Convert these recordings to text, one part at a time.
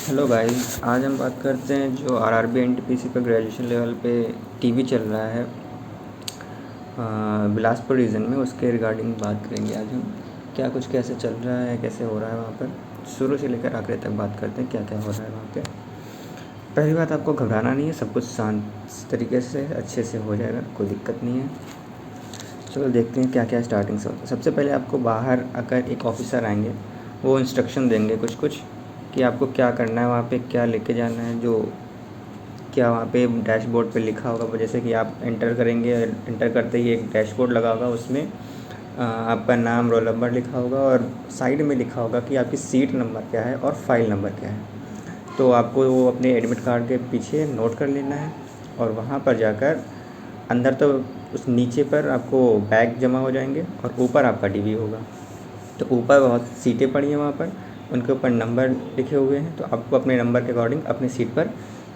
Hello guys, आज हम बात करते हैं जो आरआरबी एनटीपीसी का ग्रेजुएशन लेवल पे टीवी चल रहा है बिलासपुर रीजन में, उसके रिगार्डिंग बात करेंगे। आज हम क्या कुछ कैसे चल रहा है, कैसे हो रहा है वहाँ पर, शुरू से लेकर आखिर तक बात करते हैं क्या क्या हो रहा है वहाँ पे। पहली बात, आपको घबराना नहीं है, सब कुछ शांत तरीके से अच्छे से हो जाएगा, कोई दिक्कत नहीं है। चलो देखते हैं क्या क्या स्टार्टिंग से होता है। सबसे पहले आपको बाहर अगर एक ऑफिसर आएंगे, वो इंस्ट्रक्शन देंगे कुछ कुछ कि आपको क्या करना है, वहाँ पे क्या लेके जाना है, जो क्या वहाँ पे डैशबोर्ड पे लिखा होगा। जैसे कि आप एंटर करेंगे, एंटर करते ही एक डैशबोर्ड लगा होगा, उसमें आपका नाम, रोल नंबर लिखा होगा और साइड में लिखा होगा कि आपकी सीट नंबर क्या है और फाइल नंबर क्या है। तो आपको वो अपने एडमिट कार्ड के पीछे नोट कर लेना है और वहाँ पर जाकर अंदर तो उस नीचे पर आपको बैग जमा हो जाएंगे और ऊपर आपका डीवी होगा। तो ऊपर बहुत सीटें पड़ी हैं वहाँ पर, उनके ऊपर नंबर लिखे हुए हैं, तो आपको अपने नंबर के अकॉर्डिंग अपनी सीट पर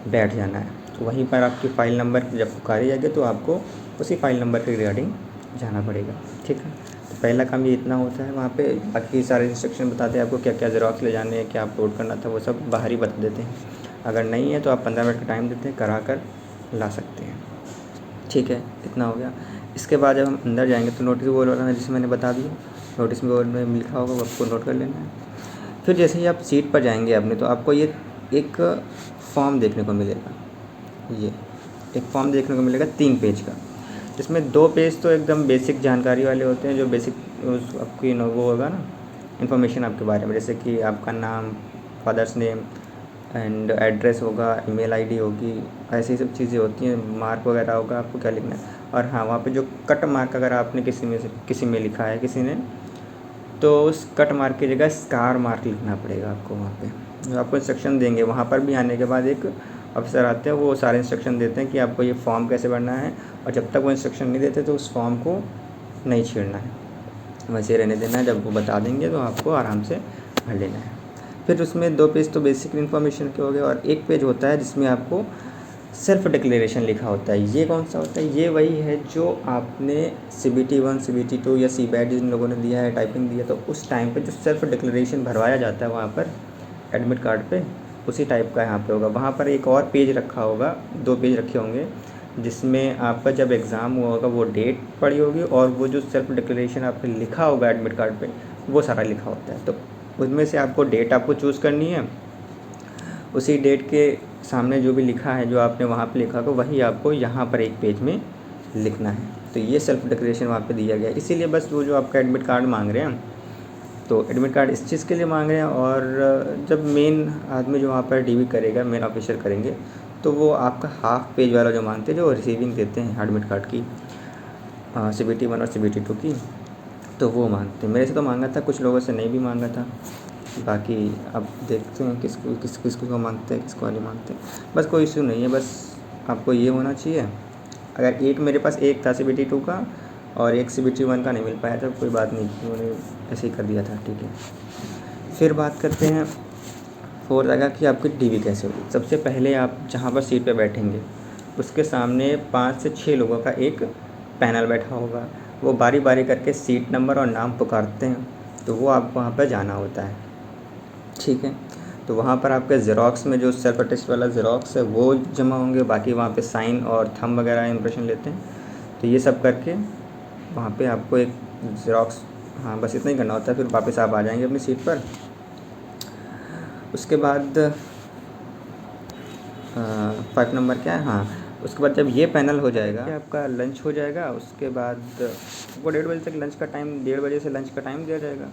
बैठ जाना है। तो वहीं पर आपकी फ़ाइल नंबर जब पुकारी जाएगी तो आपको उसी फ़ाइल नंबर के रिगार्डिंग जाना पड़ेगा। ठीक है, तो पहला काम ये इतना होता है वहाँ पे। बाकी सारे इंस्ट्रक्शन बताते हैं आपको क्या क्या ज़ेरॉक्स ले जाने हैं, क्या अपलोड करना था, वो सब बाहर ही बता देते हैं। अगर नहीं है तो आप 15 मिनट का टाइम देते हैं, करा कर ला सकते हैं। ठीक है, इतना हो गया। इसके बाद जब हम अंदर जाएंगे तो नोटिस बोर्ड वाला है, जिसे मैंने बता दिया, नोटिस बोर्ड में लिखा होगा, वो आपको नोट कर लेना है। फिर जैसे ही आप सीट पर जाएंगे अपने, तो आपको ये एक फॉर्म देखने को मिलेगा। ये एक फॉर्म देखने को मिलेगा 3 पेज का, जिसमें 2 पेज तो एकदम बेसिक जानकारी वाले होते हैं, जो बेसिक उस आपकी वो होगा ना, इन्फॉर्मेशन आपके बारे में, जैसे कि आपका नाम, फादर्स नेम एंड एड्रेस होगा, ईमेल आईडी होगी, ऐसी सब चीज़ें होती हैं। मार्क वगैरह होगा, आपको क्या लिखना है। और हाँ, वहाँ पे जो कट मार्क अगर आपने किसी में लिखा है किसी ने, तो उस कट मार्क की जगह स्टार मार्क लिखना पड़ेगा आपको वहाँ पे। जो आपको इंस्ट्रक्शन देंगे, वहाँ पर भी आने के बाद एक अफसर आते हैं, वो सारे इंस्ट्रक्शन देते हैं कि आपको ये फॉर्म कैसे भरना है, और जब तक वो इंस्ट्रक्शन नहीं देते तो उस फॉर्म को नहीं छेड़ना है, वैसे रहने देना है। जब वो बता देंगे तो आपको आराम से भर लेना है। फिर उसमें 2 पेज तो बेसिक इन्फॉर्मेशन के हो गए, और एक पेज होता है जिसमें आपको सेल्फ डिक्लेरेशन लिखा होता है। ये कौन सा होता है? ये वही है जो आपने CBT 1, CBT 2 या CBAT जिन लोगों ने दिया है, टाइपिंग दिया, तो उस टाइम पे जो सेल्फ डिक्लेरेशन भरवाया जाता है वहाँ पर एडमिट कार्ड पे, उसी टाइप का यहाँ पे होगा। वहाँ पर एक और पेज रखा होगा, 2 पेज रखे होंगे, जिसमें आपका जब एग्ज़ाम हुआ होगा वो डेट पड़ी होगी, और वो जो सेल्फ डिक्लेरेशन आपने लिखा होगा एडमिट कार्ड पे, वो सारा लिखा होता है। तो उसमें से आपको डेट आपको चूज़ करनी है, उसी डेट के सामने जो भी लिखा है, जो आपने वहाँ पे लिखा होगा, वही आपको यहाँ पर एक पेज में लिखना है। तो ये सेल्फ डिक्लेरेशन वहाँ पे दिया गया है। इसीलिए बस वो जो आपका एडमिट कार्ड मांग रहे हैं, तो एडमिट कार्ड इस चीज़ के लिए मांग रहे हैं। और जब मेन आदमी जो वहाँ पर डीवी करेगा, मेन ऑफिसर करेंगे, तो वो आपका हाफ पेज वाला जो मांगते हैं, जो रिसीविंग देते हैं एडमिट कार्ड की, CBT 1 और CBT 2 की, तो वो मांगते हैं। मेरे से तो मांगा था, कुछ लोगों से नहीं भी मांगा था। बाकी अब देखते हैं किसको मांगते हैं, किसको नहीं मांगते। बस कोई इशू नहीं है, बस आपको ये होना चाहिए। अगर एक मेरे पास एक था CBT 2 का और एक CBT 1 का नहीं मिल पाया था, कोई बात नहीं, उन्होंने ऐसे ही कर दिया था। ठीक है, फिर बात करते हैं फोर्थ जगह कि आपकी डीवी कैसे होगी। सबसे पहले आप जहाँ पर सीट पे बैठेंगे, उसके सामने 5 से 6 लोगों का एक पैनल बैठा होगा। वो बारी बारी करके सीट नंबर और नाम पुकारते हैं, तो वो आपको वहाँ पर जाना होता है। ठीक है, तो वहाँ पर आपके ज़ेरॉक्स में जो सेल्फ अटेस्ट वाला ज़ेरॉक्स है वो जमा होंगे। बाकी वहाँ पे साइन और थंब वगैरह इंप्रेशन लेते हैं, तो ये सब करके वहाँ पे आपको एक ज़ेरॉक्स, हाँ बस इतना ही करना होता है। फिर वापस आप आ जाएंगे अपनी सीट पर। उसके बाद 5 नंबर क्या है, हाँ, उसके बाद जब ये पैनल हो जाएगा, आपका लंच हो जाएगा। उसके बाद वो 1:30 बजे तक लंच का टाइम, 1:30 बजे से लंच का टाइम दिया जाएगा।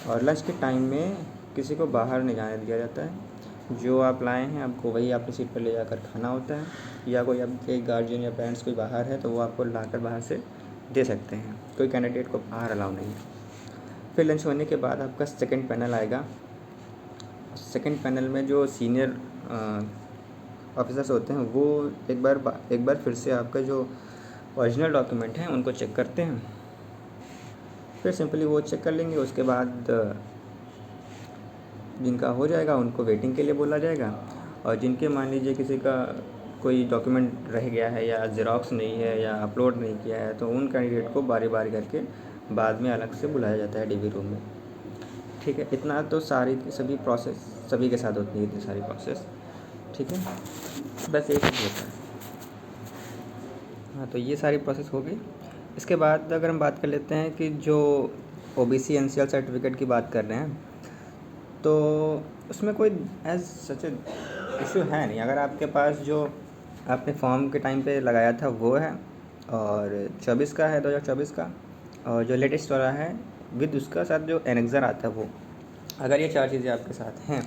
और लंच के टाइम में किसी को बाहर नहीं जाने दिया जाता है। जो आप लाए हैं आपको वही अपनी सीट पर ले जाकर खाना होता है, या कोई आपके गार्जियन या पेरेंट्स कोई बाहर है तो वो आपको लाकर बाहर से दे सकते हैं। कोई कैंडिडेट को बाहर अलाउ नहीं है। फिर लंच होने के बाद आपका सेकंड पैनल आएगा। सेकंड पैनल में जो सीनियर ऑफिसर्स होते हैं, वो एक बार फिर से आपका जो ओरिजिनल डॉक्यूमेंट हैं उनको चेक करते हैं। फिर सिंपली वो चेक कर लेंगे। उसके बाद जिनका हो जाएगा उनको वेटिंग के लिए बोला जाएगा, और जिनके मान लीजिए किसी का कोई डॉक्यूमेंट रह गया है या ज़ेरॉक्स नहीं है या अपलोड नहीं किया है, तो उन कैंडिडेट को बारी बारी करके बाद में अलग से बुलाया जाता है डीवी रूम में। ठीक है, इतना तो सारी सभी प्रोसेस सभी के साथ होती है इतनी सारी प्रोसेस, ठीक है। बस एक ही होता है। हाँ, तो ये सारी प्रोसेस हो गई। इसके बाद अगर हम बात कर लेते हैं कि जो ओबीसी एनसीएल सर्टिफिकेट की बात कर रहे हैं, तो उसमें कोई एज सच इशू है नहीं। अगर आपके पास जो आपने फॉर्म के टाइम पे लगाया था वो है, और 24 का है 2024 का, और जो लेटेस्ट वाला है विद उसका साथ जो एनेक्सर आता है वो, अगर ये 4 चीज़ें आपके साथ हैं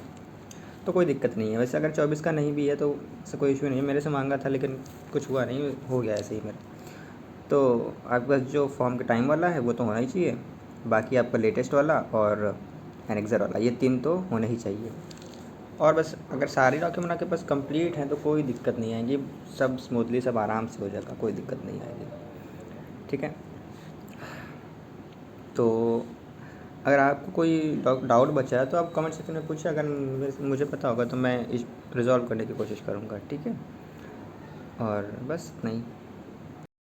तो कोई दिक्कत नहीं है। वैसे अगर 24 का नहीं भी है तो उससे कोई इशू नहीं है। मेरे से मांगा था लेकिन कुछ हुआ नहीं, हो गया ऐसे ही मेरा। तो आपके पास जो फॉर्म के टाइम वाला है वो तो होना ही चाहिए, बाकी आपका लेटेस्ट वाला और एनेक्सर वाला, ये 3 तो होने ही चाहिए। और बस अगर सारे डॉक्यूमेंट आपके पास कंप्लीट हैं तो कोई दिक्कत नहीं आएगी, सब स्मूथली सब आराम से हो जाएगा, कोई दिक्कत नहीं आएगी, ठीक है। तो अगर आपको कोई डाउट बचा है तो आप कमेंट सेक्शन में पूछिए, अगर मुझे पता होगा तो मैं इस रिज़ॉल्व करने की कोशिश करूँगा, ठीक है। और बस नहीं।